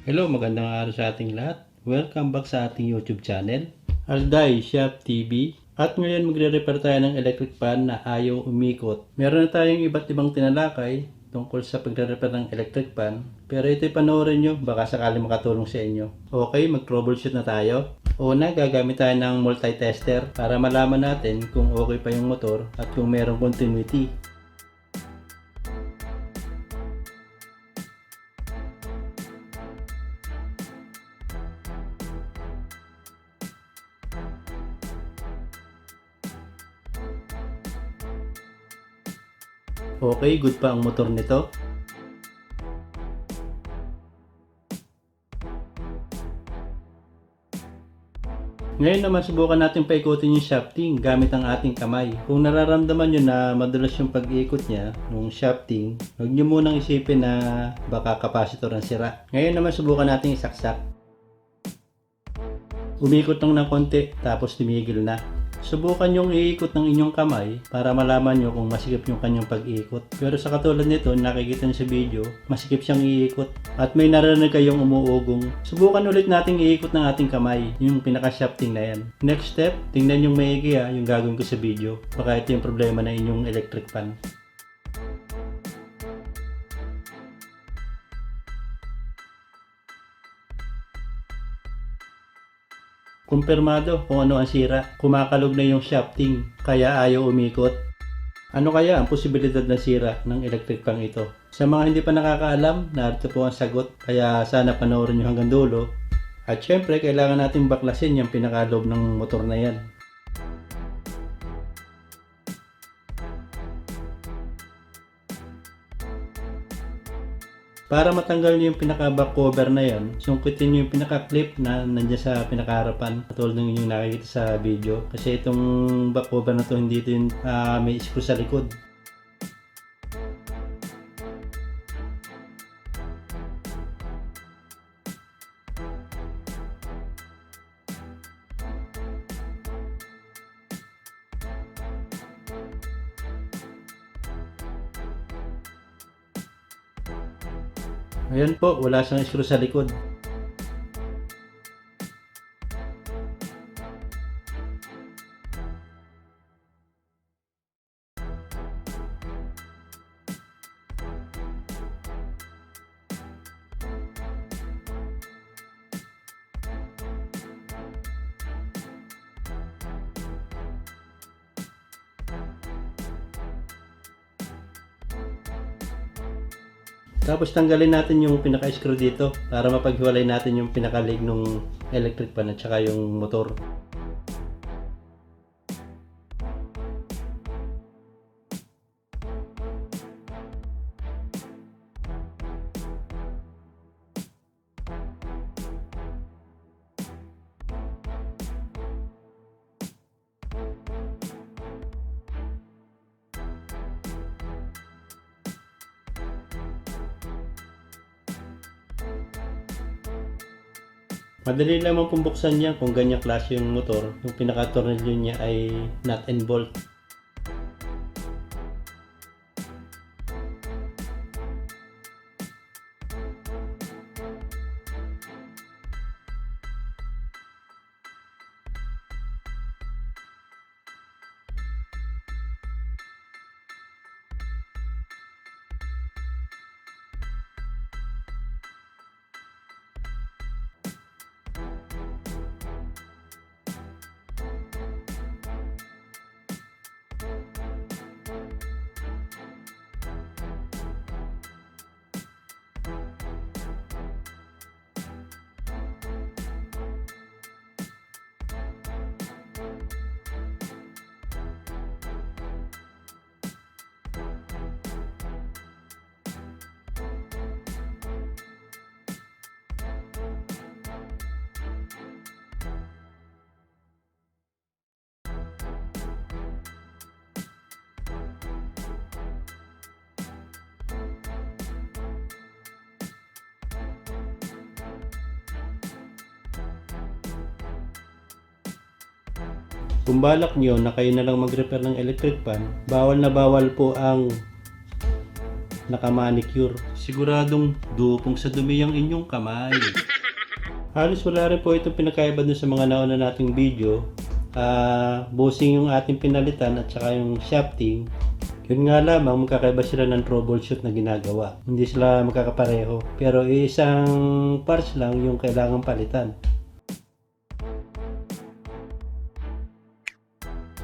Hello, magandang araw sa ating lahat. Welcome back sa ating YouTube channel, Alday Shop TV. At ngayon magre-repair tayo ng electric fan na ayaw umikot. Meron na tayong iba't ibang tinalakay tungkol sa pagre-repair ng electric fan. Pero ito'y panoorin nyo, baka sakali makatulong sa inyo. Okay, mag-troubleshoot na tayo. Una, gagamit tayo ng multi-tester para malaman natin kung okay pa yung motor at kung merong continuity. Okay, good pa ang motor nito. Ngayon naman subukan natin paikutin yung shafting gamit ang ating kamay. Kung nararamdaman nyo na madulas yung pag-iikot niya ng shafting, huwag nyo munang isipin na baka capacitor ang sira. Ngayon naman subukan natin isaksak. Umikot lang ng konti tapos tumigil na. Subukan yung iikot ng inyong kamay para malaman nyo kung masikip yung kanyang pag-iikot. Pero sa katulad nito, nakikita nyo sa video, masikip siyang iikot. At may narinig kayong umuugong. Subukan ulit nating iikot ng ating kamay, yung pinaka-shafting na yan. Next step, tingnan yung maigi yung gagawin ko sa video. Baka ito yung problema na inyong electric fan. Kumpirmado kung ano ang sira. Kumakalog na yung shafting, kaya ayaw umikot. Ano kaya ang posibilidad ng sira ng electric fan ito? Sa mga hindi pa nakakaalam, narito po ang sagot. Kaya sana panoorin nyo hanggang dulo. At syempre, kailangan natin baklasin yung pinakalob ng motor na yan. Para matanggal nyo yung pinaka-back cover na yan, sungkitin nyo yung pinaka-clip na nandiyan sa pinaka-harapan, katulad ng yung nakikita sa video. Kasi itong back cover na to, hindi ito yung may screw sa likod. Ayan po, wala siyang screw sa likod. Tapos tanggalin natin yung pinaka-screw dito para mapaghiwalay natin yung pinaka-leg ng electric fan at saka yung motor. Madali lamang pong buksan niya kung ganyang klase yung motor. Yung pinaka-tornilyo niya ay nut and bolt. Kung balak nyo na kayo na lang mag-repair ng electric fan, bawal na bawal po ang nakamanicure. Siguradong dupong sa dumi ang inyong kamay. Halos wala rin po itong pinakaiba dun sa mga nauna nating video. Bushing yung ating pinalitan at saka yung shafting. Yun nga lamang, magkakaiba sila ng troubleshoot na ginagawa. Hindi sila magkakapareho. Pero isang parts lang yung kailangang palitan.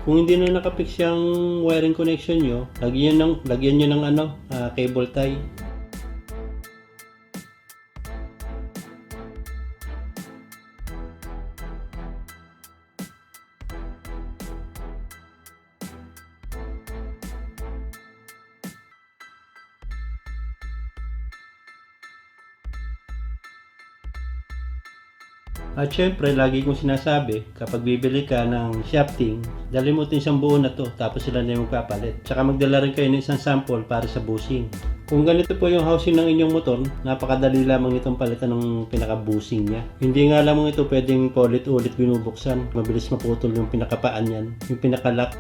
Kung hindi na nakapix yung wiring connection nyo, lagyan nyo ng cable tie. At syempre, lagi kong sinasabi, kapag bibili ka ng shafting, dali mo ito isang buo na to, tapos sila na yung magpapalit. Tsaka magdala rin kayo ng isang sample para sa bushing. Kung ganito po yung housing ng inyong motor, napakadali lamang itong palitan ng pinaka-bushing niya. Hindi nga lamang ito pwedeng paulit-ulit binubuksan. Mabilis maputol yung pinakapaan yan, yung pinaka-lock.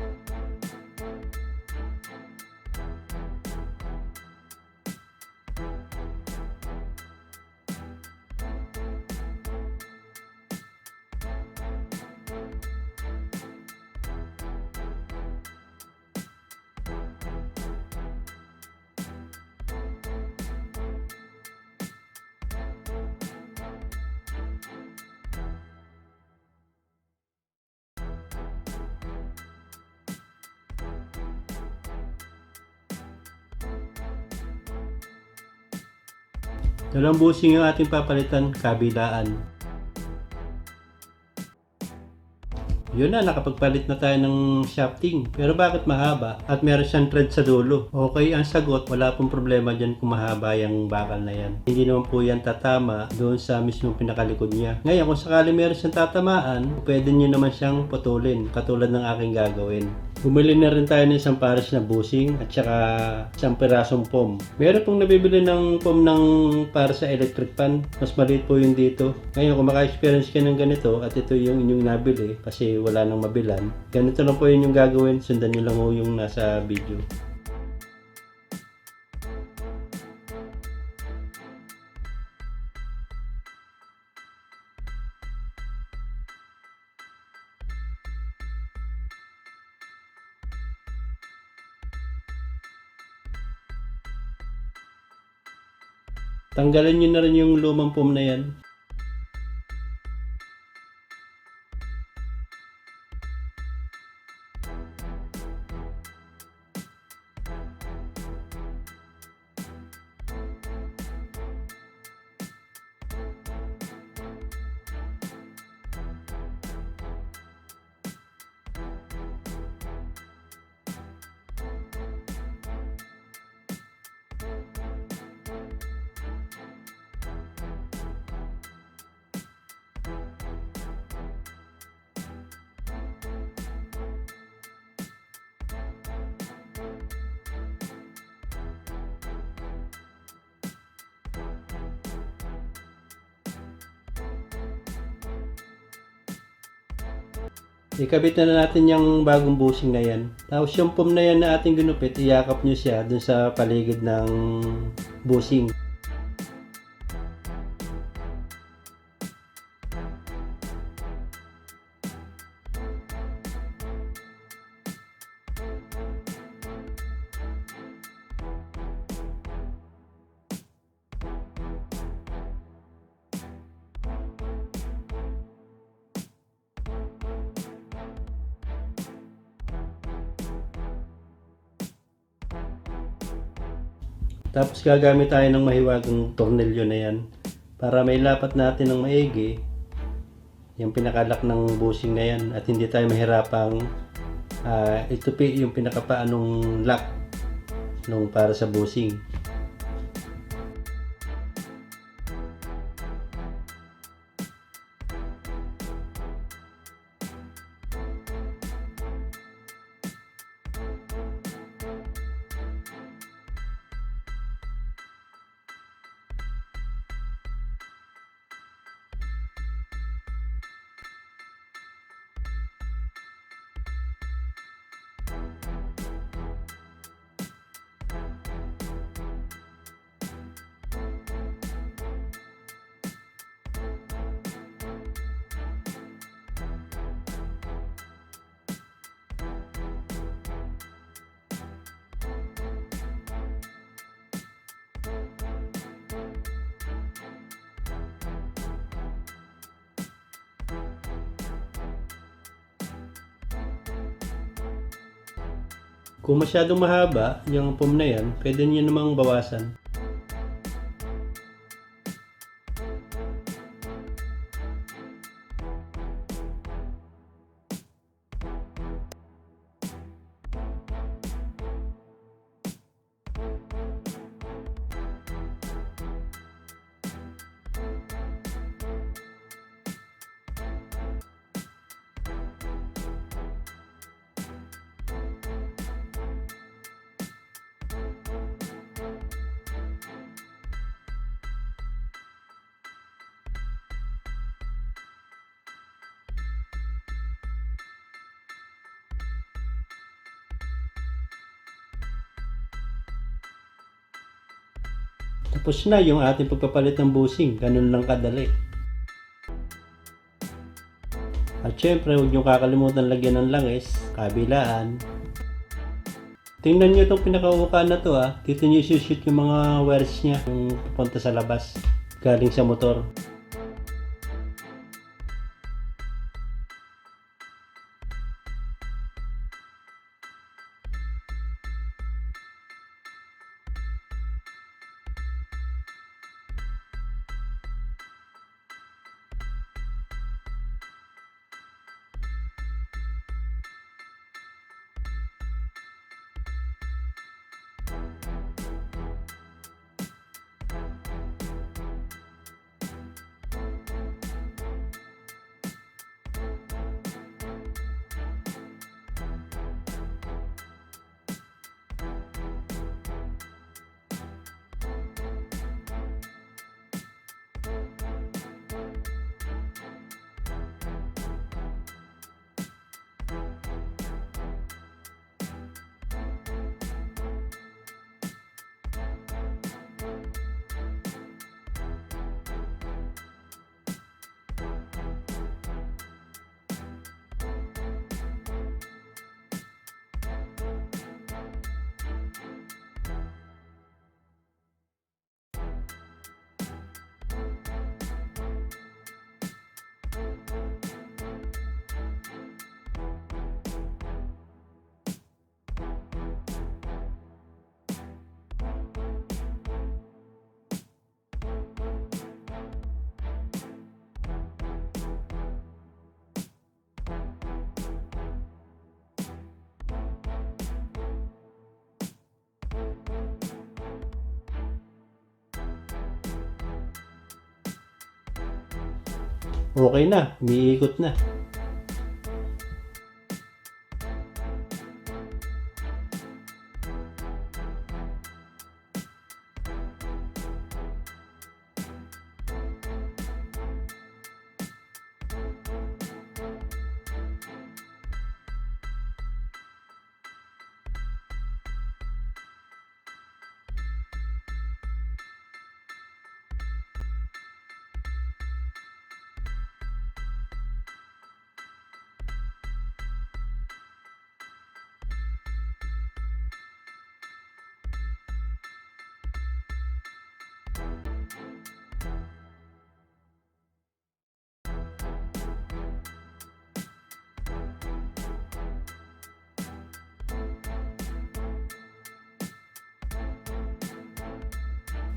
Dalawang bushing yung ating papalitan, kabilaan. Yun na, nakapagpalit na tayo ng shafting. Pero bakit mahaba? At meron siyang thread sa dulo. Okay, ang sagot, wala pong problema dyan kung mahaba yung bakal na yan. Hindi naman po yan tatama doon sa mismong pinakalikod niya. Ngayon, kung sakali meron siyang tatamaan, pwede nyo naman siyang putulin, katulad ng aking gagawin. Bumili na rin tayo ng isang pares na bushing at saka isang pirasong foam. Meron pong nabibili ng foam ng para sa electric pan. Mas maliit po yun dito. Ngayon, kung maka-experience ka ng ganito at ito yung inyong nabili kasi wala nang mabilan, ganito lang po yun yung gagawin. Sundan nyo lang po yung nasa video. Tanggalin nyo na rin yung lumang foam na yan. Ikabit na natin yung bagong bushing na yan. Tapos yung foam na yan na ating ginupit, iyakap nyo siya dun sa paligid ng bushing. Tapos gagamit tayo ng mahiwagang tornilyo na yan para may lapat natin ng maigi yung pinakalak ng bushing na yan at hindi tayo mahirapang itupi yung pinakapaanong lock nung para sa bushing. Kung masyadong mahaba yung foam na yan, pwede nyo namang bawasan. Tapos na yung ating pagpapalit ng bushing. Ganun lang kadali. At syempre, huwag nyo kakalimutan lagyan ng langis, kabilaan. Tingnan nyo itong pinakauka na to ha. Dito nyo isushoot yung mga wires nya yung pupunta sa labas. Galing sa motor. Okay na, umiikot na.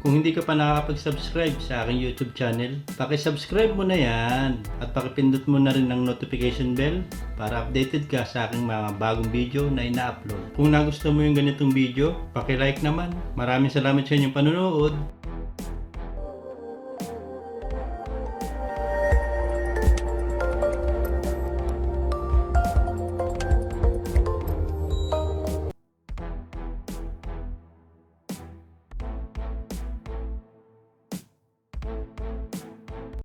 Kung hindi ka pa nakakapag-subscribe sa aking YouTube channel, paki-subscribe mo na yan at pakipindot mo na rin ang notification bell para updated ka sa aking mga bagong video na ina-upload. Kung nagustuhan mo yung ganitong video, paki-like naman. Maraming salamat sa inyong panunood.